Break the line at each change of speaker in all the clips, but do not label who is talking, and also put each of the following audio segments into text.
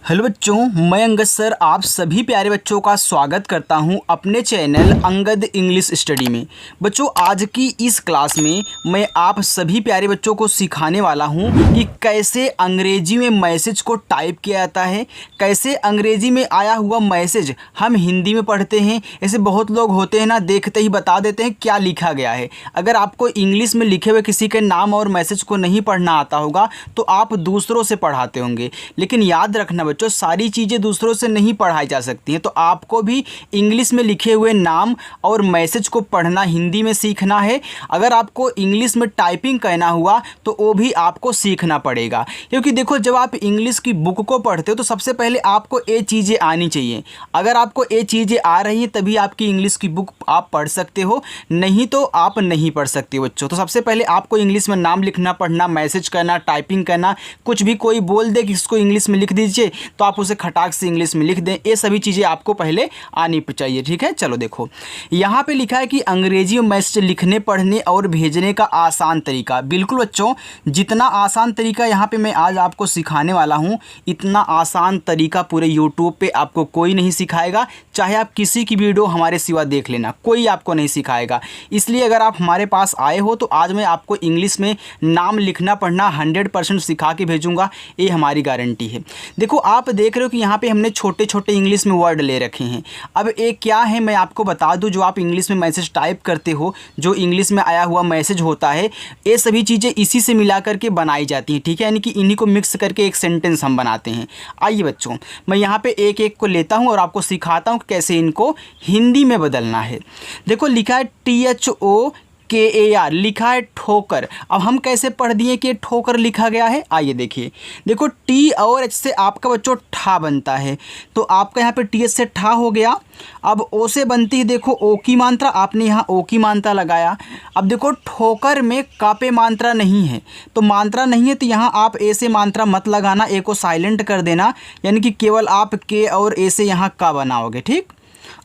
Hello बच्चों, मैं Angad sir आप सभी प्यारे बच्चों का स्वागत करता हूं अपने चैनल अंगद इंग्लिश स्टडी में। बच्चों, आज की इस क्लास में मैं आप सभी प्यारे बच्चों को सिखाने वाला हूं कि कैसे अंग्रेजी में मैसेज को टाइप किया जाता है, कैसे अंग्रेजी में आया हुआ मैसेज हम हिंदी में पढ़ते हैं। ऐसे बहुत लोग होते हैं ना, देखते ही बता देते हैं क्या लिखा गया है। अगर आपको इंग्लिश में लिखे हुए किसी के नाम और मैसेज को नहीं पढ़ना आता होगा तो आप दूसरों से पढ़ाते होंगे, लेकिन याद रखना बच्चों, सारी चीज़ें दूसरों से नहीं पढ़ाई जा सकती हैं। तो आपको भी इंग्लिश में लिखे हुए नाम और मैसेज को पढ़ना हिंदी में सीखना है। अगर आपको इंग्लिश में टाइपिंग कहना हुआ तो वो भी आपको सीखना पड़ेगा, क्योंकि देखो, जब आप इंग्लिश की बुक को पढ़ते हो तो सबसे पहले आपको ये चीज़ें आनी चाहिए। अगर आपको ये चीज़ें आ रही हैं तभी आपकी इंग्लिश की बुक आप पढ़ सकते हो, नहीं तो आप नहीं पढ़ सकते बच्चों। तो सबसे पहले आपको इंग्लिश में नाम लिखना, पढ़ना, मैसेज करना, टाइपिंग करना। कुछ भी कोई बोल दे कि इसको इंग्लिश में लिख दीजिए तो आप उसे खटाक से इंग्लिश में लिख दें। ये सभी चीज़ें आपको पहले आनी चाहिए, ठीक है। चलो देखो, यहाँ पे लिखा है कि अंग्रेजी में मैसेज लिखने, पढ़ने और भेजने का आसान तरीका। बिल्कुल बच्चों, जितना आसान तरीका यहाँ पे मैं आज आपको सिखाने वाला हूँ, इतना आसान तरीका पूरे यूट्यूब पे आपको कोई नहीं सिखाएगा। चाहे आप किसी की वीडियो हमारे सिवा देख लेना, कोई आपको नहीं सिखाएगा। इसलिए अगर आप हमारे पास आए हो तो आज मैं आपको इंग्लिश में नाम लिखना, पढ़ना 100% सिखा के भेजूँगा, ये हमारी गारंटी है। देखो, आप देख रहे हो कि यहाँ पे हमने छोटे छोटे इंग्लिश में वर्ड ले रखे हैं। अब ये क्या है मैं आपको बता दूं। जो आप इंग्लिश में मैसेज टाइप करते हो, जो इंग्लिश में आया हुआ मैसेज होता है, ये सभी चीज़ें इसी से मिला करके बनाई जाती हैं, ठीक है। यानी कि इन्हीं को मिक्स करके एक सेंटेंस हम बनाते हैं। आइए बच्चों, मैं यहाँ पे एक एक को लेता हूँ और आपको सिखाता हूँ कि कैसे इनको हिंदी में बदलना है। देखो, लिखा है THOKER, लिखा है ठोकर। अब हम कैसे पढ़ दिए कि ठोकर लिखा गया है, आइए देखिए। देखो, टी और एच से आपका बच्चों ठा बनता है, तो आपका यहाँ पे TH से ठा हो गया। अब ओ से बनती है, देखो ओ की मात्रा, आपने यहाँ ओ की मात्रा लगाया। अब देखो, ठोकर में का पे मात्रा नहीं है, तो मात्रा नहीं है तो यहाँ आप ए से मात्रा मत लगाना, ए को साइलेंट कर देना, यानी कि केवल आप के और ए से यहाँ का बनाओगे, ठीक।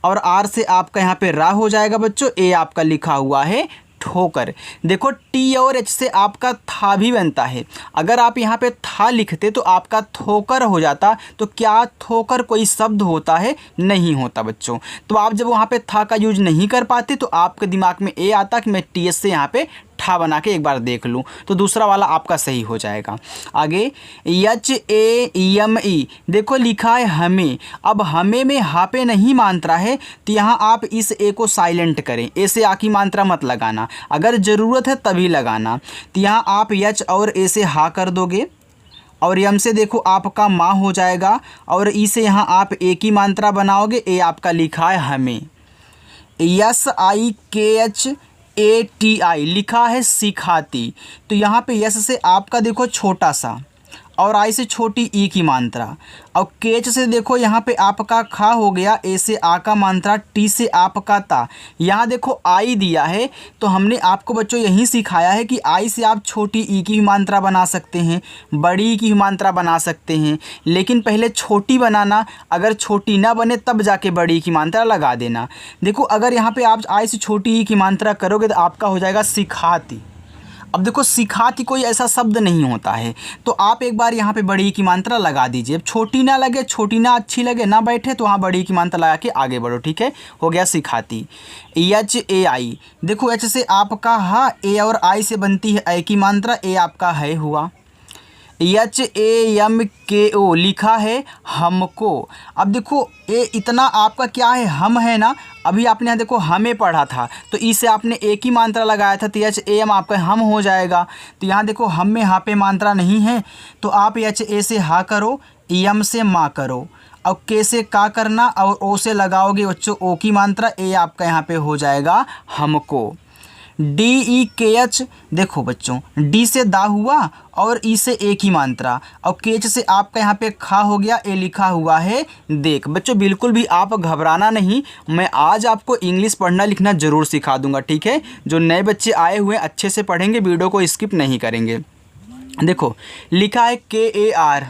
और आर से आपका यहाँ पे रा हो जाएगा बच्चों, ए आपका लिखा हुआ है ठोकर। देखो, टी और एच से आपका था भी बनता है। अगर आप यहाँ पे था लिखते तो आपका थोकर हो जाता। तो क्या थोकर कोई शब्द होता है? नहीं होता बच्चों। तो आप जब वहाँ पे था का यूज नहीं कर पाते तो आपके दिमाग में ये आता कि मैं टी एस से यहाँ पे ठा बना के एक बार देख लूँ, तो दूसरा वाला आपका सही हो जाएगा। आगे HAME, देखो लिखा है हमें। अब हमें में हा पे नहीं मात्रा है, तो यहाँ आप इस ए को साइलेंट करें, ए से आ की मात्रा मत लगाना, अगर ज़रूरत है तभी लगाना। तो यहाँ आप एच और ए से हा कर दोगे, और यम से देखो आपका माँ हो जाएगा, और ई से यहाँ आप ए की मात्रा बनाओगे, ए आपका लिखा है हमें। SIKHATI, लिखा है सिखाती। तो यहाँ पे यस से आपका देखो छोटा सा, और आई से छोटी ई की मात्रा, और केच से देखो यहाँ पे आपका खा हो गया, ए से आ का मात्रा, टी से आपका ता। यहाँ देखो आई दिया है, तो हमने आपको बच्चों यही सिखाया है कि आई से आप छोटी ई की मात्रा बना सकते हैं, बड़ी ई की मात्रा बना सकते हैं, लेकिन पहले छोटी बनाना, अगर छोटी ना बने तब जाके बड़ी की मात्रा लगा देना। देखो, अगर यहाँ पे आप आई से छोटी ई की मात्रा करोगे तो आपका हो जाएगा सिखाती। अब देखो, सिखाती कोई ऐसा शब्द नहीं होता है, तो आप एक बार यहाँ पे बड़ी की मात्रा लगा दीजिए। छोटी ना लगे, छोटी ना अच्छी लगे, ना बैठे, तो वहाँ बड़ी की मात्रा लगा के आगे बढ़ो, ठीक है। हो गया सिखाती। HAI, देखो एच से आपका हा, ए और आई से बनती है ए की मात्रा, ए आपका है हुआ। HAMKO, लिखा है हमको। अब देखो, ये इतना आपका क्या है, हम है ना। अभी आपने यहाँ देखो हमें पढ़ा था, तो ई से आपने एक ही मात्रा लगाया था, तो HAM आपका हम हो जाएगा। तो यहाँ देखो हम में हा पे मात्रा नहीं है, तो आप HA से हा करो, यम से माँ करो, और के से का करना, और ओ से लगाओगे बच्चों ओ की मात्रा, ए आपका यहाँ पे हो जाएगा हमको। DEKH, देखो बच्चों, डी से दा हुआ और ई से एक ही मात्रा, और केच से आपका यहाँ पे खा हो गया, ए लिखा हुआ है देख। बच्चों, बिल्कुल भी आप घबराना नहीं, मैं आज आपको इंग्लिश पढ़ना लिखना ज़रूर सिखा दूंगा, ठीक है। जो नए बच्चे आए हुए अच्छे से पढ़ेंगे, वीडियो को स्किप नहीं करेंगे। देखो, लिखा है KAR,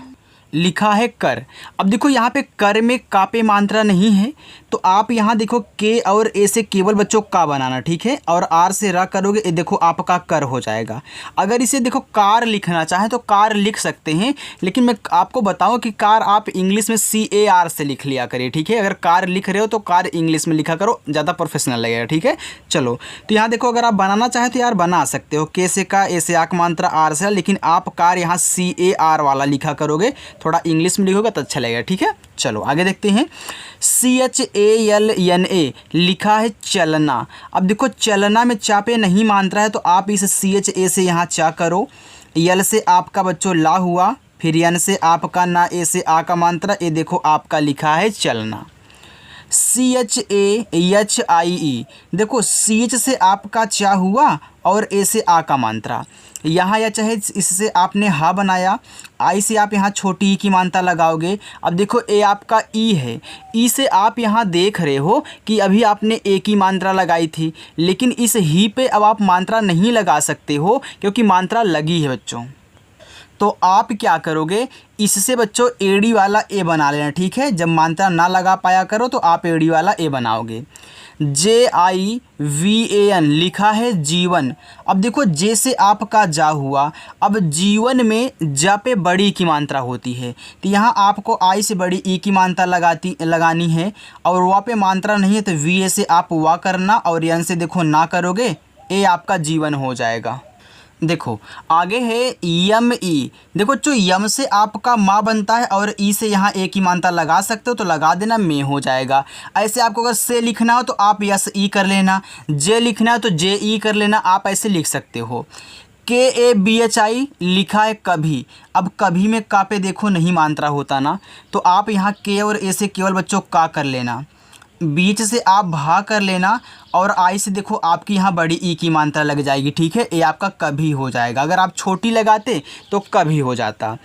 लिखा है कर। अब देखो, यहाँ पे कर में का पे मात्रा नहीं है, तो तो आप यहाँ देखो के और ए से केवल बच्चों का बनाना, ठीक है, और आर से रा करोगे, ये देखो आपका कर हो जाएगा। अगर इसे देखो कार लिखना चाहे तो कार लिख सकते हैं, लेकिन मैं आपको बताऊँ कि कार आप इंग्लिश में CAR से लिख लिया करिए, ठीक है। अगर कार लिख रहे हो तो कार इंग्लिश में लिखा करो, ज़्यादा प्रोफेशनल लगेगा, ठीक है। चलो तो यहाँ देखो अगर आप बनाना चाहें तो यार बना सकते हो, के से का, ए से आ का मात्रा, आर से, लेकिन आप कार यहाँ CAR वाला लिखा करोगे, थोड़ा इंग्लिश में लिखोगे तो अच्छा लगेगा, ठीक है। चलो आगे देखते हैं। CHALNA लिखा है चलना। अब देखो चलना में चा पे नहीं मात्रा है तो आप इस CHA से यहाँ चा करो, यल से आपका बच्चों ला हुआ, फिर यन से आपका ना, ए से आ का मात्रा, ये देखो आपका लिखा है चलना। CHAHIE देखो CH से आपका चा हुआ और ए से आ का मात्रा, यहाँ या चाहे इससे आपने हा बनाया, आई से आप यहाँ छोटी ई की मात्रा लगाओगे। अब देखो ए आपका ई है, ई से आप यहाँ देख रहे हो कि अभी आपने ए की मात्रा लगाई थी, लेकिन इस ही पे अब आप मात्रा नहीं लगा सकते हो क्योंकि मात्रा लगी है बच्चों। तो आप क्या करोगे, इससे बच्चों एडी वाला ए बना लेना, ठीक है। जब मात्रा ना लगा पाया करो तो आप एडी वाला ए बनाओगे। JIVAN लिखा है जीवन। अब देखो जे से आपका जा हुआ, अब जीवन में जा पे बड़ी की मात्रा होती है तो यहाँ आपको आई से बड़ी ई की मात्रा लगानी है, और वहाँ पे मात्रा नहीं है तो VA से आप वा करना, और यन से देखो ना करोगे, ए आपका जीवन हो जाएगा। देखो आगे है YME। देखो जो यम से आपका माँ बनता है और ई से यहाँ ए की मात्रा लगा सकते हो तो लगा देना, में हो जाएगा। ऐसे आपको अगर से लिखना हो तो आप यस ई कर लेना, जे लिखना है तो JE कर लेना, आप ऐसे लिख सकते हो। KABHI लिखा है कभी। अब कभी में का पे देखो नहीं मात्रा होता ना, तो आप यहाँ के और ए से केवल बच्चों का कर लेना, बीच से आप भा कर लेना, और आई से देखो आपकी यहाँ बड़ी ई की मात्रा लग जाएगी, ठीक है। ए आपका कभी हो जाएगा। अगर आप छोटी लगाते तो कभी हो जाता।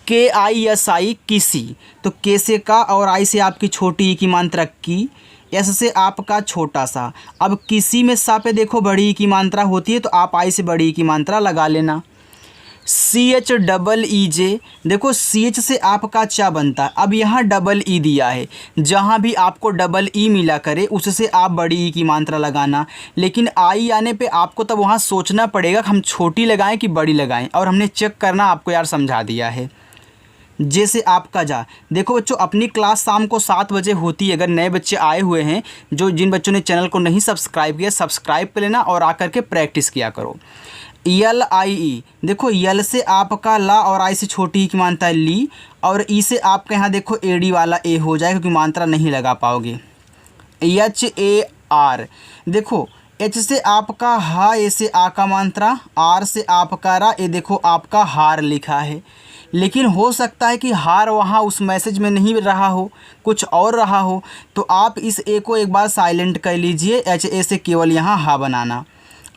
KISI किसी, तो के से का और आई से आपकी छोटी ई की मात्रा की, एस से आपका छोटा सा। अब किसी में सा पे देखो बड़ी ई की मात्रा होती है तो आप आई से बड़ी ई की मात्रा लगा लेना। CHEEJ देखो CH से आपका चा बनता है, अब यहाँ डबल ई दिया है, जहाँ भी आपको डबल ई मिला करे उससे आप बड़ी ई की मात्रा लगाना। लेकिन आई आने पे आपको तब वहाँ सोचना पड़ेगा कि हम छोटी लगाएं कि बड़ी लगाएं, और हमने चेक करना आपको यार समझा दिया है। जैसे आपका जा, देखो बच्चों अपनी क्लास शाम को 7 बजे होती है। अगर नए बच्चे आए हुए हैं, जिन बच्चों ने चैनल को नहीं सब्सक्राइब किया, सब्सक्राइब कर लेना और आकर के प्रैक्टिस किया करो। LIE देखो यल से आपका ला और आई से छोटी की मात्रा है ली, और ई से आपके यहाँ देखो एडी वाला ए हो जाएगा क्योंकि मात्रा नहीं लगा पाओगे। HAR देखो एच से आपका हा, ए से आ का मात्रा, आर से आपका रा, ए देखो आपका हार लिखा है। लेकिन हो सकता है कि हार वहाँ उस मैसेज में नहीं रहा हो, कुछ और रहा हो, तो आप इस ए को एक बार साइलेंट कर लीजिए, HA से केवल यहाँ हा बनाना,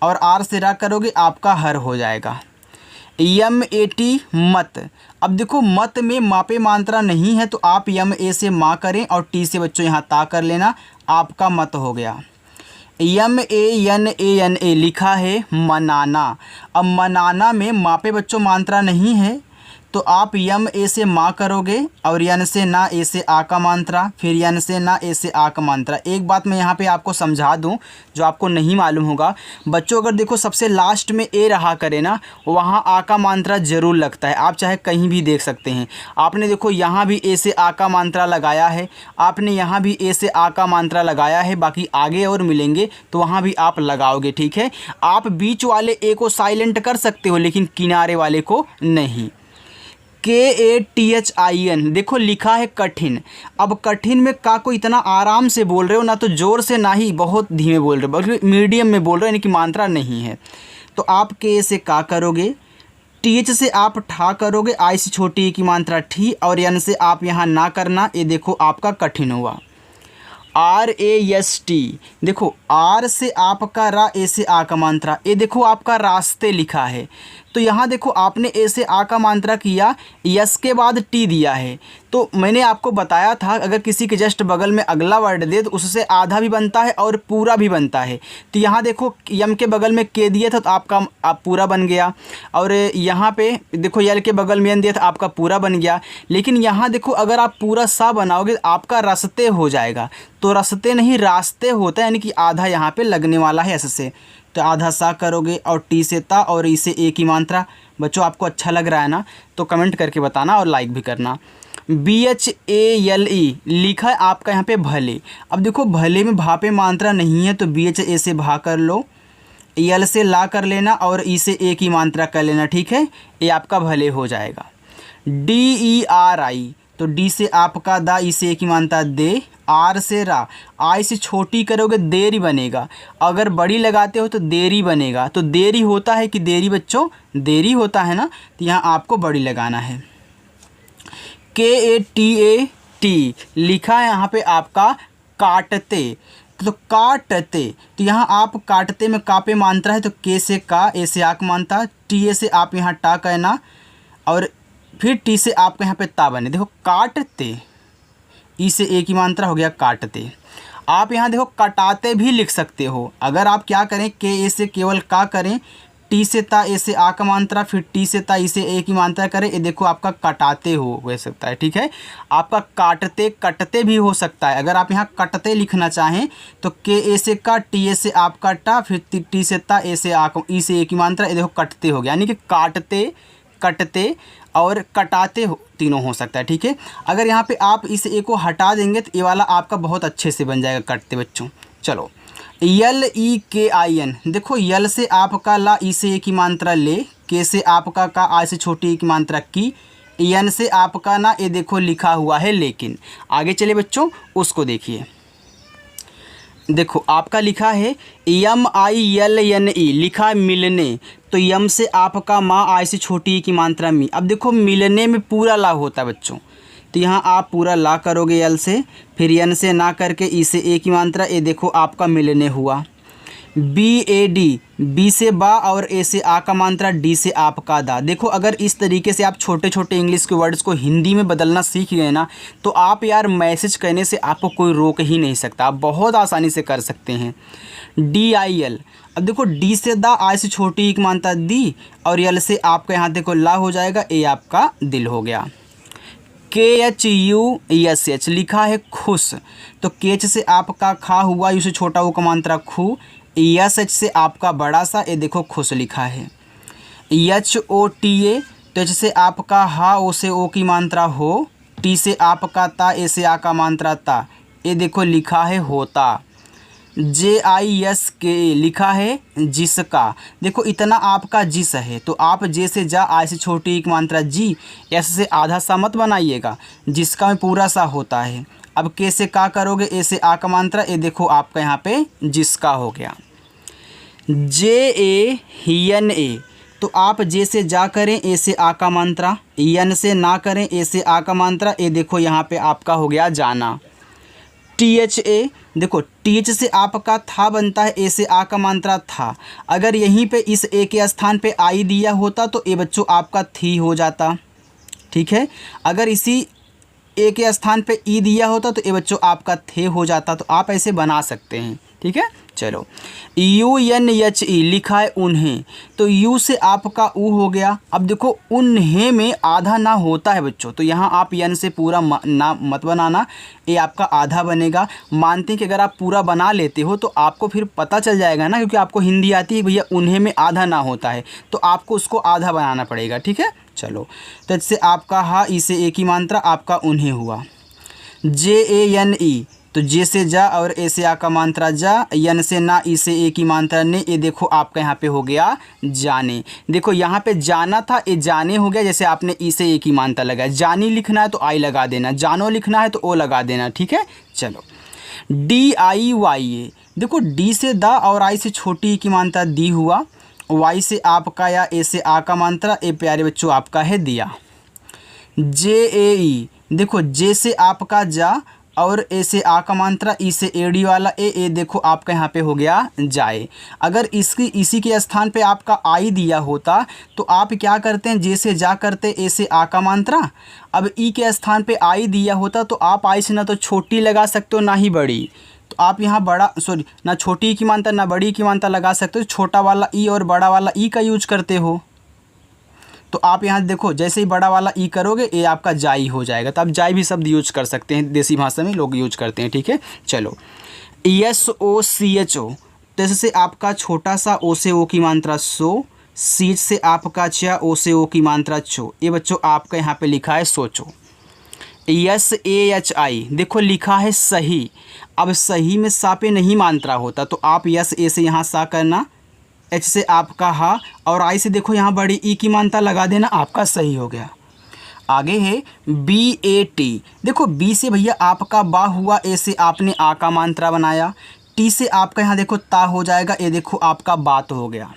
और आर से रा करोगे आपका हर हो जाएगा। MAT मत। अब देखो मत में मापे मात्रा नहीं है तो आप MA से माँ करें और टी से बच्चों यहाँ ता कर लेना, आपका मत हो गया। MANANA लिखा है मनाना। अब मनाना में मापे बच्चों मात्रा नहीं है तो आप MA से माँ करोगे, और यन से ना, ए से आ का मात्रा, फिर यन से ना, ए से आ का मात्रा। एक बात मैं यहाँ पे आपको समझा दूँ जो आपको नहीं मालूम होगा बच्चों, अगर देखो सबसे लास्ट में ए रहा करे ना, वहाँ आ का मात्रा ज़रूर लगता है। आप चाहे कहीं भी देख सकते हैं। आपने देखो यहाँ भी ए से आ का मात्रा लगाया है, आपने यहाँ भी ए से आ का मात्रा लगाया है, बाकी आगे और मिलेंगे तो वहाँ भी आप लगाओगे, ठीक है। आप बीच वाले ए को साइलेंट कर सकते हो लेकिन किनारे वाले को नहीं। KATHIN देखो लिखा है कठिन। अब कठिन में का को इतना आराम से बोल रहे हो ना, तो ज़ोर से ना ही बहुत धीमे बोल रहे हो, बल्कि मीडियम में बोल रहे हो, यानी कि मात्रा नहीं है। तो आप के से का करोगे, TH से आप ठा करोगे, आई से छोटी की मात्रा ठी, और यन से आप यहाँ ना करना, ये देखो आपका कठिन हुआ। RAST देखो आर से आपका रा, ए से आ का मात्रा, ये देखो आपका रास्ते लिखा है। तो यहाँ देखो आपने ए से आ का मात्रा किया, यस के बाद टी दिया है। तो मैंने आपको बताया था अगर किसी के जस्ट बगल में अगला वर्ड दे तो उससे आधा भी बनता है और पूरा भी बनता है। तो यहाँ देखो यम के बगल में के दिया था तो आपका आप पूरा बन गया, और यहाँ पे देखो यल के बगल में यन दिया था आपका पूरा बन गया। लेकिन यहाँ देखो अगर आप पूरा सा बनाओगे आपका रस्ते हो जाएगा। तो तो रस्ते नहीं रास्ते होता है, यानी कि आधा यहाँ पे लगने वाला है एस से, तो आधा सा करोगे और टी से ता और ई से ए की मात्रा। बच्चों आपको अच्छा लग रहा है ना, तो कमेंट करके बताना और लाइक भी करना। BHALE लिखा है आपका यहाँ पे भले। अब देखो भले में भा पे मात्रा नहीं है तो BHA से भा कर लो, यल से ला कर लेना और ई से ए की मात्रा कर लेना, ठीक है, ये आपका भले हो जाएगा। DERI, तो डी से आपका दा, ई से ए की मात्रा दे, आर से रा, आई से छोटी करोगे देरी बनेगा, अगर बड़ी लगाते हो तो देरी बनेगा। तो देरी होता है कि देरी बच्चों, देरी होता है ना, तो यहाँ आपको बड़ी लगाना है। KATAT लिखा है यहाँ पे आपका काटते, तो काटते, तो यहाँ आप काटते में का पे मात्रा है तो के से का, ए से आक मानता, टी ए से आप यहाँ टा कहना और फिर टी से आपके यहाँ पे ता बने। देखो काटते, ई से ए की मात्रा हो गया काटते। आप यहाँ देखो कटाते भी लिख सकते हो, अगर आप क्या करें के ए से केवल का करें, टी से ता ए से आ का मात्रा, फिर टी से ता ई से ए की मात्रा करें, ये देखो आपका कटाते हो सकता है, ठीक है। आपका काटते कटते भी हो सकता है। अगर आप यहाँ कटते लिखना चाहें तो के ए से का, टी ए से आपका टा, फिर टी से ता ए से आ ई से ए की मात्रा, ये देखो कटते हो गया, यानी कि काटते कटते और कटाते हो, तीनों हो सकता है, ठीक है। अगर यहाँ पे आप इस ए को हटा देंगे तो ये वाला आपका बहुत अच्छे से बन जाएगा कटते बच्चों। चलो LEKIN, देखो यल से आपका ला, ई से ए की मात्रा ले, के से आपका का, आई से छोटी ए की मात्रा की, एन से आपका ना, ये देखो लिखा हुआ है लेकिन। आगे चले बच्चों, उसको देखिए। देखो आपका लिखा है MILNE, लिखा है मिलने, तो यम से आपका माँ, आई से छोटी की मात्रा मी। अब देखो मिलने में पूरा ला होता है बच्चों, तो यहाँ आप पूरा ला करोगे यल से, फिर यन से ना करके ई से ए की मात्रा, ये देखो आपका मिलने हुआ। BAD, बी से बा और ए से आ का मात्रा, डी से आपका दा। देखो अगर इस तरीके से आप छोटे छोटे इंग्लिश के वर्ड्स को हिंदी में बदलना सीख गए ना, तो आप यार मैसेज करने से आपको कोई रोक ही नहीं सकता, आप बहुत आसानी से कर सकते हैं। DIL, अब देखो डी से दा, आई से छोटी एक मात्रा दी, और यल से आपका यहाँ देखो ला हो जाएगा, ए आपका दिल हो गया। KHUSH लिखा है खुश, तो केच से आपका खा हुआ, यू से छोटा वो का मात्रा खू, SH से आपका बड़ा सा, ये देखो खुश लिखा है। HOTA, तो एच से आपका हा, ओ से ओ की मात्रा हो, टी से आपका ता, ए से आ का मात्रा ता, ये देखो लिखा है होता। JISKA लिखा है जिसका, देखो इतना आपका जिस है, तो आप जे से जा, आई से छोटी एक मात्रा जी, एस से आधा सा मत बनाइएगा, जिसका में पूरा सा होता है। अब के से का करोगे, ए से आ का मात्रा, ये देखो आपका यहाँ पे जिसका हो गया। JANA, तो आप जे से जा करें, ए से आ का मात्रा, यन से ना करें, ए से आ का मात्रा, ये देखो यहाँ पे आपका हो गया जाना। THA, देखो TH से आपका था बनता है, ए से आ का मात्रा था, अगर यहीं पे इस ए के स्थान पे आई दिया होता तो ए बच्चों आपका थी हो जाता, ठीक है। अगर इसी ए के स्थान पे ई दिया होता तो ए बच्चों आपका थे हो जाता, तो आप ऐसे बना सकते हैं, ठीक है। चलो UNHE लिखा है उन्हें, तो यू से आपका ऊ हो गया। अब देखो उन्हें में आधा ना होता है बच्चों, तो यहाँ आप यन से पूरा ना मत बनाना, ये आपका आधा बनेगा। मानते हैं कि अगर आप पूरा बना लेते हो तो आपको फिर पता चल जाएगा ना, क्योंकि आपको हिंदी आती है भैया, उन्हें में आधा ना होता है, तो आपको उसको आधा बनाना पड़ेगा, ठीक है। चलो तो इससे आपका हा, ई से ए की मात्रा आपका उन्हें हुआ। JANE, तो जे से जा और ए से आ का मात्रा जा, यन से ना, ई से ए की मात्रा ने, ये देखो आपका यहाँ पे हो गया जाने। देखो यहाँ पे जाना था, ये जाने हो गया, जैसे आपने ई से ए की मात्रा लगाया। जानी लिखना है तो आई लगा देना, जानो लिखना है तो ओ लगा देना, ठीक है। चलो DIYA, देखो डी से दा और आई से छोटी ई की मात्रा दी हुआ, वाई से आपका या ए से आ का मात्रा, ए प्यारे बच्चों आपका है दिया। JAE, देखो जे से आपका जा और ए से आ का मात्रा, ई से एडी वाला ए देखो आपका यहाँ पे हो गया जाए। अगर इसी के स्थान पे आपका आई दिया होता तो आप क्या करते हैं, जे से जा करते, ए से आ का मात्रा। अब ई के स्थान पे आई दिया होता तो आप आई से ना तो छोटी लगा सकते हो ना ही बड़ी, तो आप यहाँ बड़ा ना छोटी की मात्रा ना बड़ी की मात्रा लगा सकते हो, छोटा वाला ई और बड़ा वाला ई का यूज करते हो। तो आप यहाँ देखो जैसे ही बड़ा वाला ई करोगे ये आपका जाई हो जाएगा। तो आप जाई भी शब्द यूज कर सकते हैं, देसी भाषा में लोग यूज करते हैं, ठीक है। चलो SOCHO, तो जैसे आपका छोटा सा ओ से ओ की मात्रा सो, सी से आपका चा, ओ से ओ की मात्रा चो, ये बच्चों आपका यहाँ पे लिखा है सोचो। SAHI, देखो लिखा है सही। अब सही में सा पे नहीं मात्रा होता, तो आप यस ए से यहाँ सा करना, एच से आपका हा, और आई से देखो यहाँ बड़ी ई की मात्रा लगा देना, आपका सही हो गया। आगे है BAT, देखो बी से भैया आपका बा हुआ, ए से आपने आ का मात्रा बनाया, टी से आपका यहाँ देखो ता हो जाएगा, ये देखो आपका बात हो गया।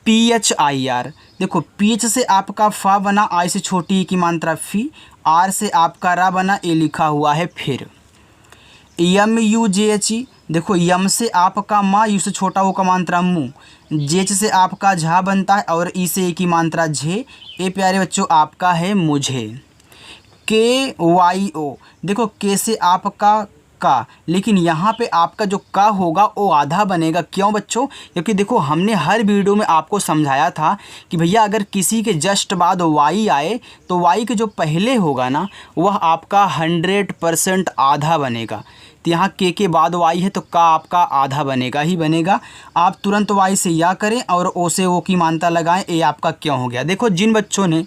PHIR, देखो पीच से आपका फा बना, आई से छोटी ई की मात्रा फी, आर से आपका रा बना, ये लिखा हुआ है फिर। MUJHE, देखो यम से आपका माँ, यू से छोटा ओ का मात्रा मुँह, जेच से आपका झा बनता है, और ई से ए की मात्रा झे, ये प्यारे बच्चों आपका है मुझे। KYO, देखो के से आपका का, लेकिन यहाँ पे आपका जो का होगा वो आधा बनेगा। क्यों बच्चों? क्योंकि देखो हमने हर वीडियो में आपको समझाया था कि भैया अगर किसी के जस्ट बाद वाई आए तो वाई के जो पहले होगा ना वह आपका 100% आधा बनेगा। तो यहाँ के बाद वाई है तो का आपका आधा बनेगा ही बनेगा। आप तुरंत वाई से या करें और ओ से ओ की मात्रा लगाएं, ये आपका क्यों हो गया। देखो जिन बच्चों ने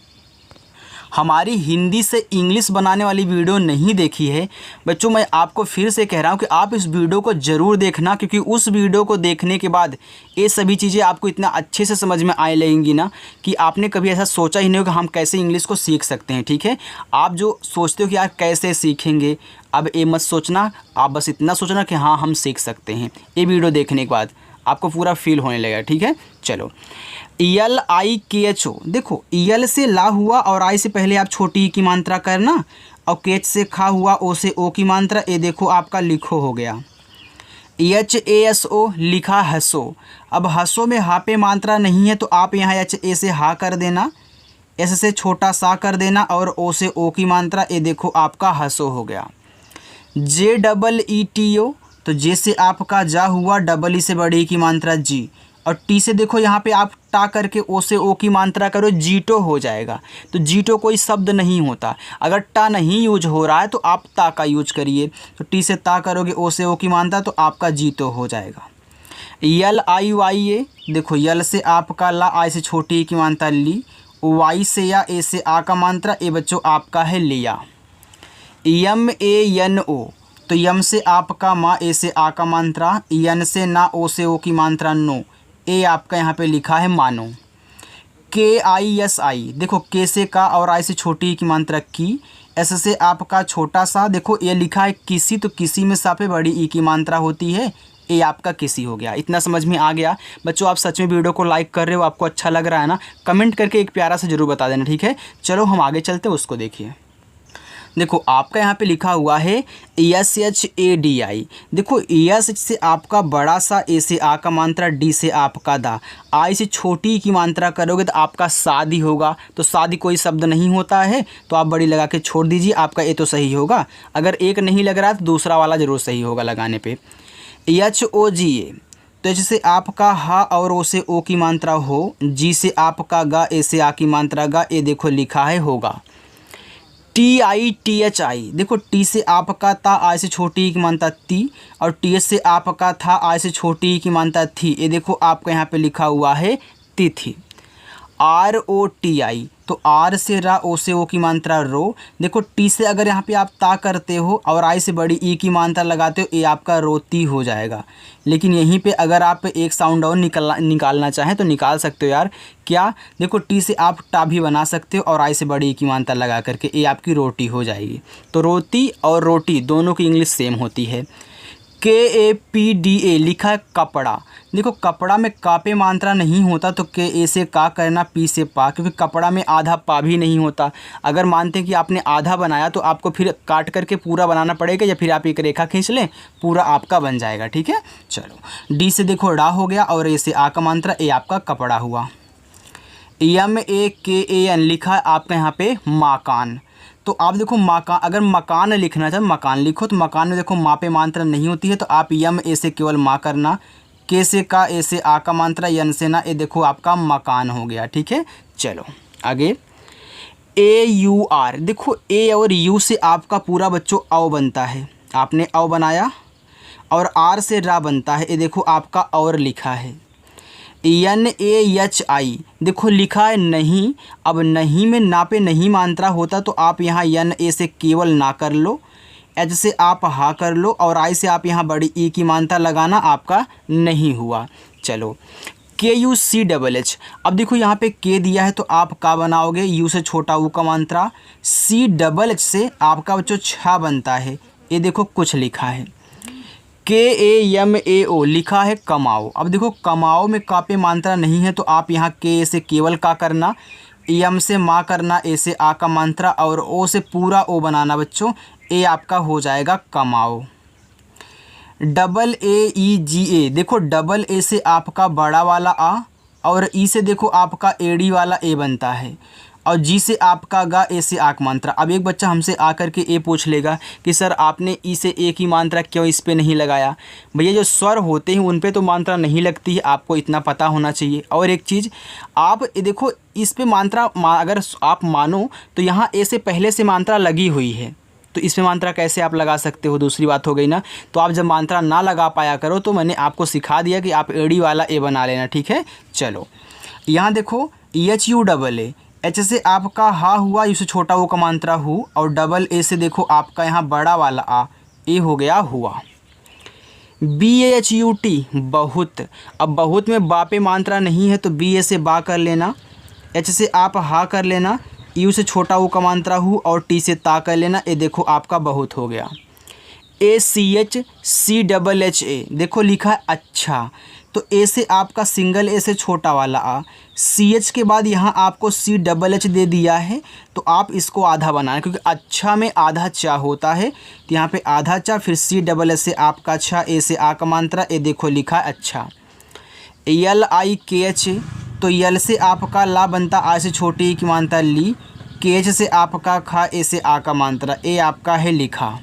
हमारी हिंदी से इंग्लिश बनाने वाली वीडियो नहीं देखी है बच्चों, मैं आपको फिर से कह रहा हूँ कि आप इस वीडियो को ज़रूर देखना, क्योंकि उस वीडियो को देखने के बाद ये सभी चीज़ें आपको इतना अच्छे से समझ में आए लगेंगी ना कि आपने कभी ऐसा सोचा ही नहीं हो कि हम कैसे इंग्लिश को सीख सकते हैं। ठीक है, आप जो सोचते हो कि यार कैसे सीखेंगे, अब ये मत सोचना, आप बस इतना सोचना कि हाँ हम सीख सकते हैं। ये वीडियो देखने के बाद आपको पूरा फील होने लगेगा। ठीक है, चलो LIKHO, देखो यल से ला हुआ और आई से पहले आप छोटी ई की मात्रा करना, और केच से खा हुआ, ओ से ओ की मात्रा, ये देखो आपका लिखो हो गया। HASO, लिखा हसो। अब हसो में हा पे मात्रा नहीं है तो आप यहाँ HA से हा कर देना, एस से छोटा सा कर देना, और ओ से ओ की मात्रा, ये देखो आपका हसो हो गया। JEETO, तो जे से आपका जा हुआ, डबल ई से बड़ी ई की मात्रा जी, और टी से देखो यहाँ पे आप टा करके ओ से ओ की मात्रा करो, जीटो हो जाएगा। तो जीटो कोई शब्द नहीं होता, अगर टा नहीं यूज हो रहा है तो आप ता का यूज करिए। तो टी से ता करोगे, ओ से ओ की मात्रा, तो आपका जीतो हो जाएगा। LIYA, देखो यल से आपका ला, आई से छोटी की मात्रा ली, वाई से या, ए से आ का मात्रा, ए बच्चों आपका है लिया। MANO, तो यम से आपका माँ, ए से आ का मात्रा, यन से ना, ओ से ओ की मात्रा नो, ए आपका यहाँ पे लिखा है मानो। KISI, देखो के से का और आई से छोटी की मात्रा की, एस से आपका छोटा सा, देखो ये लिखा है किसी, तो किसी में सा पे बड़ी ई की मात्रा होती है, ये आपका किसी हो गया। इतना समझ में आ गया बच्चों? आप सच में वीडियो को लाइक कर रहे हो, आपको अच्छा लग रहा है ना? कमेंट करके एक प्यारा सा जरूर बता देना। ठीक है, चलो हम आगे चलते हैं, उसको देखिए। देखो आपका यहाँ पे लिखा हुआ है SHADI, देखो एस से आपका बड़ा सा, ए से आ का मात्रा, डी से आपका दा, आई से छोटी की मात्रा करोगे तो आपका शादी होगा। तो शादी कोई शब्द नहीं होता है, तो आप बड़ी लगा के छोड़ दीजिए, आपका ए तो सही होगा। अगर एक नहीं लग रहा तो दूसरा वाला ज़रूर सही होगा लगाने पे। HOGA, तो एच से आपका हा और ओ से ओ की मात्रा हो, जी से आपका गा, ए से आ की मात्रा गा, ये देखो लिखा है होगा। TITHI, देखो टी से आपका ता, आई से छोटी की मात्रा ती, और टी से आपका था, आई से छोटी की मात्रा थी, ये देखो आपका यहाँ पे लिखा हुआ है तिथि। ROTI, तो आर से रा, ओ से ओ की मात्रा रो, देखो टी से अगर यहाँ पे आप ता करते हो और आई से बड़ी ई की मात्रा लगाते हो, ये आपका रोती हो जाएगा। लेकिन यहीं पे अगर आप एक साउंड और निकालना चाहें तो निकाल सकते हो यार। क्या? देखो टी से आप टा भी बना सकते हो और आई से बड़ी ई की मात्रा लगा करके, ये आपकी रोटी हो जाएगी। तो रोती और रोटी दोनों की इंग्लिश सेम होती है। KAPDA, लिखा है कपड़ा, देखो कपड़ा में का पे मात्रा नहीं होता तो के ए से का करना, पी से पा, क्योंकि कपड़ा में आधा पा भी नहीं होता। अगर मानते हैं कि आपने आधा बनाया तो आपको फिर काट करके पूरा बनाना पड़ेगा, या फिर आप एक रेखा खींच लें, पूरा आपका बन जाएगा। ठीक है, चलो डी से देखो डा हो गया, और ए से आ का मात्रा, ए आपका कपड़ा हुआ। MAKAN, लिखा है आपका यहाँ पे मकान। तो आप देखो मकान, अगर मकान लिखना चाहे मकान लिखो, तो मकान में देखो माँ पे मात्रा नहीं होती है, तो आप यम ए से केवल माँ करना, के से का, ए से आ का मात्रा, यन से ना, ये देखो आपका मकान हो गया। ठीक है, चलो आगे AUR, देखो ए और यू से आपका पूरा बच्चों अव बनता है, आपने अव बनाया, और आर से रा बनता है, ये देखो आपका और लिखा है। NAHI, देखो लिखा है नहीं, अब नहीं में ना पे नहीं मात्रा होता तो आप यहाँ NA से केवल ना कर लो, H से आप हा कर लो, और I से आप यहाँ बड़ी ई की मात्रा लगाना, आपका नहीं हुआ। चलो KUCHH, अब देखो यहाँ पे के दिया है तो आप का बनाओगे, यू से छोटा ऊ का मात्रा, CHH से आपका बच्चों छा बनता है, ये देखो कुछ लिखा है। KAMAO, लिखा है कमाओ, अब देखो कमाओ में का पे मात्रा नहीं है तो आप यहाँ के से केवल का करना, एम से माँ करना, ए से आ का मात्रा, और ओ से पूरा ओ बनाना बच्चों, ए आपका हो जाएगा कमाओ। AAEGA, देखो डबल ए से आपका बड़ा वाला आ, और ई से देखो आपका एडी वाला ए बनता है, और जी से आपका गा, ए से आक मात्रा। अब एक बच्चा हमसे आकर के ए पूछ लेगा कि सर आपने ई से ए की मात्रा क्यों इस पे नहीं लगाया। भैया जो स्वर होते हैं उन पे तो मात्रा नहीं लगती है, आपको इतना पता होना चाहिए। और एक चीज़ आप देखो इस पे मात्रा अगर आप मानो तो यहाँ ए से पहले से मात्रा लगी हुई है, तो इसमें मात्रा कैसे आप लगा सकते हो, दूसरी बात हो गई ना। तो आप जब मात्रा ना लगा पाया करो तो मैंने आपको सिखा दिया कि आप एडी वाला ए बना लेना, ठीक है। चलो यहाँ देखो HUAA, एच से आपका हा हुआ, यू से छोटा वो का मात्रा हु, और डबल ए से देखो आपका यहाँ बड़ा वाला आ, ए हो गया हुआ। BAHUT, बहुत, अब बहुत में बा पे मात्रा नहीं है तो BA से बा कर लेना, एच से आप हा कर लेना, यू से छोटा वो का मात्रा हु, और टी से ता कर लेना, ये देखो आपका बहुत हो गया। ACHCHHA, देखो लिखा है अच्छा, तो ए से आपका सिंगल ए से छोटा वाला आ, CH के बाद यहाँ आपको CHH दे दिया है, तो आप इसको आधा बनाना, क्योंकि अच्छा में आधा चा होता है, तो यहाँ पे आधा चा, फिर CHH से आपका अच्छा, ए से आ का मात्रा, ए देखो लिखा है अच्छा। LIKH, तो यल से आपका ला बनता, आ से छोटी की मात्रा ली, KH से आपका खा, ए से आ का मात्रा, ए आपका है लिखा।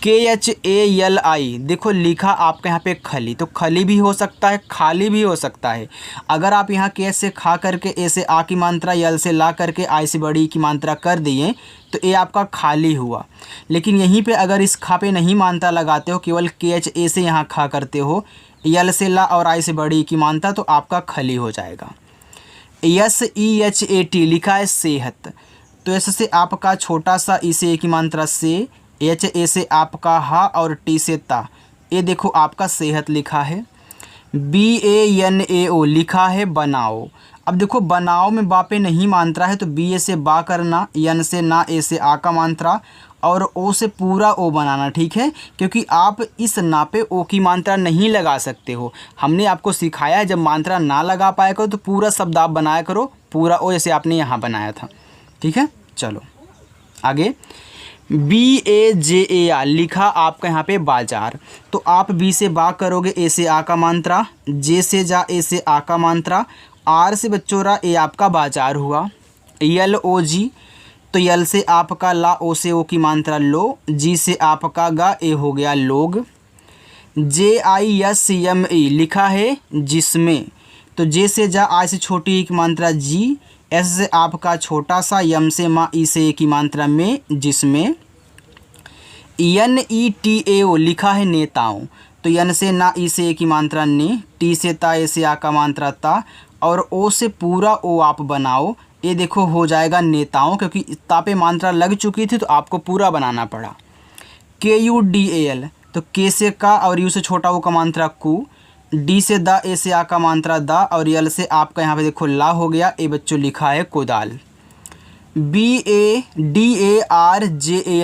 KHALI, देखो लिखा आपका यहाँ पे खली, तो खली भी हो सकता है, खाली भी हो सकता है। अगर आप यहाँ के से खा करके, ए से आ की मात्रा, यल से ला करके, आई से बड़ी की मात्रा कर दिए तो ए आपका खाली हुआ। लेकिन यहीं पे अगर इस खा पे नहीं मात्रा लगाते हो, केवल KHA से यहाँ खा करते हो, यल से ला और आई से बड़ी की मात्रा, तो आपका खली हो जाएगा। SEHAT, लिखा है सेहत, तो एस से आपका छोटा सा, ई से ए की मात्रा से, HA से आपका हा, और टी से ता, ये देखो आपका सेहत लिखा है। BANAO, लिखा है बनाओ, अब देखो बनाओ में बा पे नहीं मात्रा है तो BA से बा करना, यन से ना, ए से आ का मात्रा, और ओ से पूरा ओ बनाना, ठीक है, क्योंकि आप इस ना पे ओ की मात्रा नहीं लगा सकते हो। हमने आपको सिखाया है जब मात्रा ना लगा पाया करो तो पूरा शब्द आप बनाया करो, पूरा ओ, जैसे आपने यहाँ बनाया था, ठीक है। चलो आगे BAJAR, लिखा आपका यहाँ पे बाजार, तो आप बी से बा करोगे, ए से आ का मात्रा, जे से जा, ए से आ का मात्रा, आर से बच्चों रा, ए आपका बाजार हुआ। LOG, तो यल से आपका ला, ओ से ओ की मात्रा लो, जी से आपका गा, ए हो गया लोग। JISME, लिखा है जिसमें, तो जे से जा, आई से छोटी की मात्रा जी, एस से आपका छोटा सा, यम से माँ, ई से ए की मात्रा में, जिसमें। NETAO, लिखा है नेताओं, तो यन से ना, ई से ए की मात्रा ने, टी से ता, ए से आ का मात्रा ता, और ओ से पूरा ओ आप बनाओ, ये देखो हो जाएगा नेताओं, क्योंकि ता पे मात्रा लग चुकी थी तो आपको पूरा बनाना पड़ा। KUDAL, तो के से का, और यू से छोटा वो का मात्रा कु, डी से दा, ए से आ का मात्रा दा, और यल से आपका यहाँ पे देखो ला हो गया, ए बच्चों लिखा है कोदाल। BADARJAN,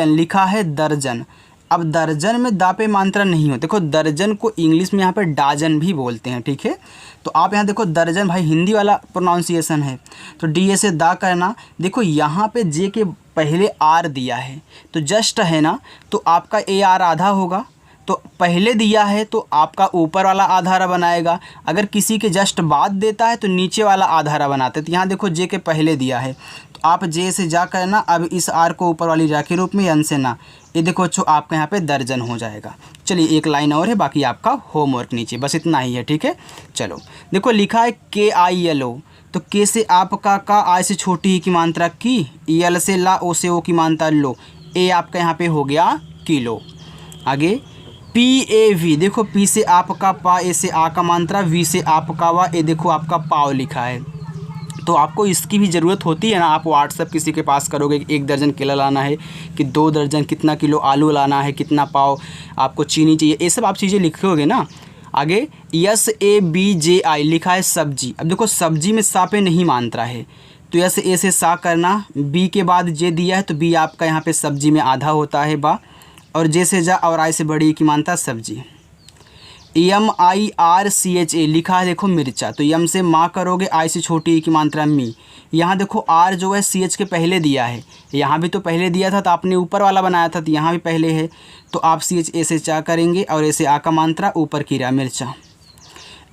लिखा है दर्जन, अब दर्जन में दा पे मात्रा नहीं हो, देखो दर्जन को इंग्लिश में यहाँ पे डाजन भी बोलते हैं, ठीक है। तो आप यहाँ देखो दर्जन, भाई हिंदी वाला प्रोनाउंसिएशन है, तो DA से दा करना। देखो यहाँ पे जे के पहले आर दिया है तो जस्ट है ना, तो आपका AR आधा होगा, तो पहले दिया है तो आपका ऊपर वाला आधारा बनाएगा, अगर किसी के जस्ट बाद देता है तो नीचे वाला आधारा बनाते हैं। तो यहाँ देखो जे के पहले दिया है तो आप जे से जा करना, अब इस आर को ऊपर वाली जा के रूप में, यन से ना, ये देखो जो आपका यहाँ पे दर्जन हो जाएगा। चलिए एक लाइन और है, बाकी आपका होमवर्क नीचे, बस इतना ही है, ठीक है। चलो देखो लिखा है KILO, तो के से आपका का, आय से छोटी ई की मात्रा की, यल से ला, ओ से ओ की मात्रा लो, ए आपका यहाँ पे हो गया किलो। आगे पी ए वी, देखो पी से आपका पा, ए से आ का मात्रा, वी से आपका वा, ए देखो आपका पाव लिखा है। तो आपको इसकी भी ज़रूरत होती है ना, आप व्हाट्सएप किसी के पास करोगे 1 दर्जन केला लाना है कि 2 दर्जन, कितना किलो आलू लाना है, कितना पाव आपको चीनी चाहिए, ये सब आप चीज़ें लिखोगे ना। आगे यस ए बी जे आई लिखा है सब्जी। अब देखो सब्जी में सा पे नहीं मात्रा है, तो यस ए से सा करना, बी के बाद जे दिया है तो बी आपका यहाँ पे सब्जी में आधा होता है बा, और जे से जा और आई से बड़ी की मात्रा सब्जी। MIRCHA लिखा है देखो मिर्चा, तो यम से माँ करोगे, आई से छोटी की मात्रा मी। यहाँ देखो आर जो है CH के पहले दिया है, यहाँ भी तो पहले दिया था, तो आपने ऊपर वाला बनाया था तो यहाँ भी पहले है, तो आप CH ए से चा करेंगे और ऐसे आ का मात्रा ऊपर की रहा मिर्चा।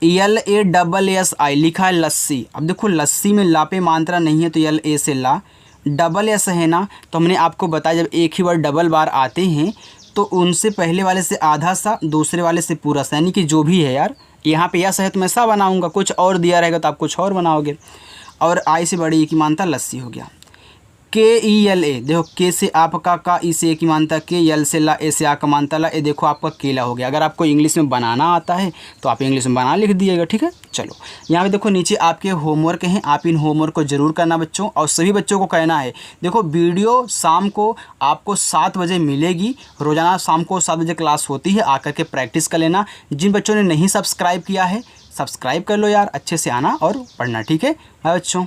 LASSI लिखा है लस्सी। अब देखो लस्सी में ला पे मात्रा नहीं है तो LA से ला, डबल एस है ना, तो हमने आपको बताया जब एक ही वर्ड डबल बार आते हैं तो उनसे पहले वाले से आधा सा, दूसरे वाले से पूरा सा, यानी कि जो भी है यार, यहाँ पे यस है तो मैं सा बनाऊँगा, कुछ और दिया रहेगा तो आप कुछ और बनाओगे। और आई से बड़ी की मात्रा लस्सी हो गया। KELA, देखो के से आपका का, ई से ए की मात्रा के, यल से ला, ए से आ का मात्रा ला, ए देखो आपका केला हो गया। अगर आपको इंग्लिश में बनाना आता है तो आप इंग्लिश में बना लिख दिएगा, ठीक है। चलो यहाँ पे देखो नीचे आपके होमवर्क हैं, आप इन होमवर्क को ज़रूर करना बच्चों, और सभी बच्चों को कहना है देखो वीडियो शाम को आपको 7 बजे मिलेगी, रोज़ाना शाम को 7 बजे क्लास होती है, आकर के प्रैक्टिस कर लेना। जिन बच्चों ने नहीं सब्सक्राइब किया है सब्सक्राइब कर लो यार, अच्छे से आना और पढ़ना, ठीक है। बाय बच्चों।